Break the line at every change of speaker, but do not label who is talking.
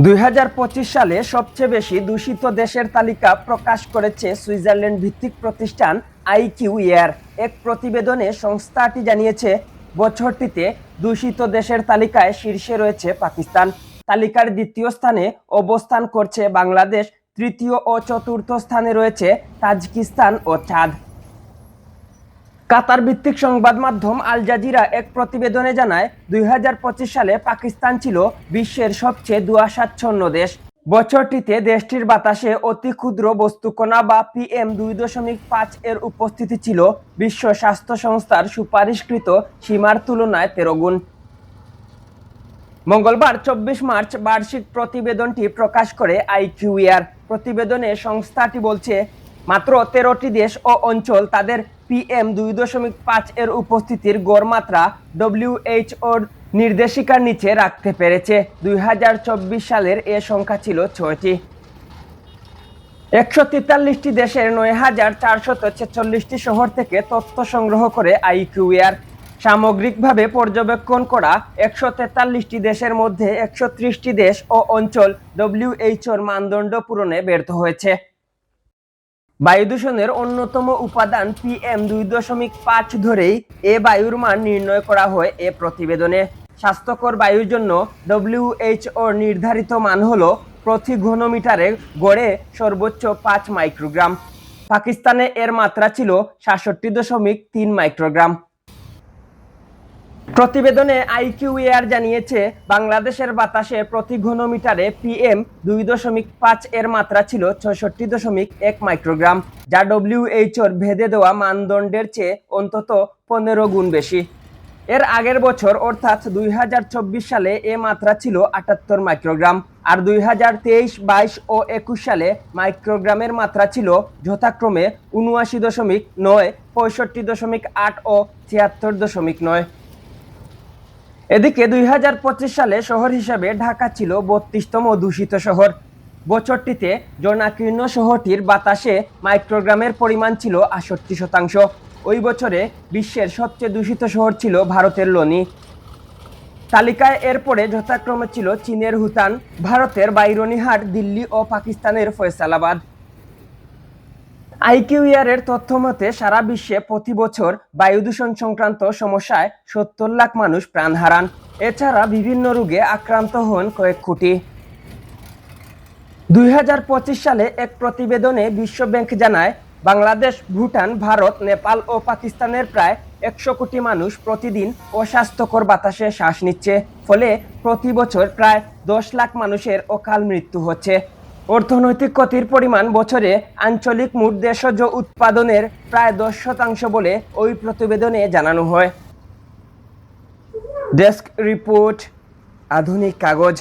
2025 সালে সবচেয়ে বেশি দূষিত দেশের তালিকা প্রকাশ করেছে সুইজারল্যান্ড ভিত্তিক প্রতিষ্ঠান আইকিউইআর। এক প্রতিবেদনে সংস্থাটি জানিয়েছে, বছরটিতে দূষিত দেশের তালিকায় শীর্ষে রয়েছে পাকিস্তান, তালিকার দ্বিতীয় স্থানে অবস্থান করছে বাংলাদেশ, তৃতীয় ও চতুর্থ স্থানে রয়েছে তাজিকিস্তান ও চাঁদ। কাতার ভিত্তিক সংবাদ মাধ্যম আল জাজিরা এক প্রতিবেদনে জানায়, 2025 সালে পাকিস্তান ছিল বিশ্বের সবচেয়ে ধোঁয়াশাচ্ছন্ন দেশ। বছরটিতে দেশটির বাতাসে অতি ক্ষুদ্র বস্তুকণা বা PM2.5 এর উপস্থিতি ছিল বিশ্ব স্বাস্থ্য সংস্থার সুপারিশকৃত সীমার তুলনায় 13 গুণ। মঙ্গলবার 24 মার্চ বার্ষিক প্রতিবেদনটি প্রকাশ করে আইকিউইআর। প্রতিবেদনে সংস্থাটি বলছে, মাত্র 13টি দেশ ও অঞ্চল তাদের PM2.5 এর উপস্থিতির গড় মাত্রা WHOর নির্দেশিকার নিচে রাখতে পেরেছে। 2024 সালের এ সংখ্যা ছিল 6টি। 143টি দেশের 9,446টি শহর থেকে তথ্য সংগ্রহ করে আইকিউইআর। সামগ্রিকভাবে পর্যবেক্ষণ করা 143টি দেশের মধ্যে 130টি দেশ ও অঞ্চল WHOর মানদণ্ড পূরণে ব্যর্থ হয়েছে। বায়ু দূষণের অন্যতম উপাদান PM2.5 ধরেই এ বায়ুর মান নির্ণয় করা হয় এ প্রতিবেদনে। স্বাস্থ্যকর বায়ুর জন্য WHOর নির্ধারিত মান হল প্রতি ঘনমিটারে গড়ে সর্বোচ্চ 5 মাইক্রোগ্রাম। পাকিস্তানে এর মাত্রা ছিল 66.3 মাইক্রোগ্রাম। প্রতিবেদনে আইকিউইআর জানিয়েছে, বাংলাদেশের বাতাসে প্রতি ঘনমিটারে PM2.5 এর মাত্রা ছিল 66.1 মাইক্রোগ্রাম, যা WHOর ভেদে দেওয়া মানদণ্ডের চেয়ে অন্তত 15 গুণ বেশি। এর আগের বছর অর্থাৎ 2024 সালে এ মাত্রা ছিল 78 মাইক্রোগ্রাম, আর 2023, 22 ও 21 সালে মাইক্রোগ্রামের মাত্রা ছিল যথাক্রমে 79.9, 65.8 ও 76.9। এদিকে 2025 সালে শহর হিসেবে ঢাকা ছিল 32তম দূষিত শহর। বছরটিতে জনাকীর্ণ শহরটির বাতাসে মাইক্রোগ্রামের পরিমাণ ছিল 68%। ওই বছরে বিশ্বের সবচেয়ে দূষিত শহর ছিল ভারতের লোনি। তালিকায় এরপরে যথাক্রমে ছিল চীনের হুতান, ভারতের বাইরনিহাট, দিল্লি ও পাকিস্তানের ফয়সালাবাদ। আইকিউইআর এর তথ্য মতে সারা বিশ্বে প্রতি বছর বায়ু দূষণ সংক্রান্ত সমস্যায় 70 লাখ মানুষ প্রাণ হারান। এছাড়া বিভিন্ন রোগে আক্রান্ত হন কয়েক কোটি। 2025 সালে এক প্রতিবেদনে বিশ্ব ব্যাংক জানায়, বাংলাদেশ, ভুটান, ভারত, নেপাল ও পাকিস্তানের প্রায় 100 কোটি মানুষ প্রতিদিন অস্বাস্থ্যকর বাতাসে শ্বাস নিচ্ছে। ফলে প্রতি বছর প্রায় 10 লাখ মানুষের অকাল মৃত্যু হচ্ছে। অর্থনৈতিক ক্ষতির পরিমাণ বছরে আঞ্চলিক মোট দেশজ উৎপাদনের প্রায় 10% বলে ওই প্রতিবেদনে জানানো হয়। ডেস্ক রিপোর্ট, আধুনিক কাগজ।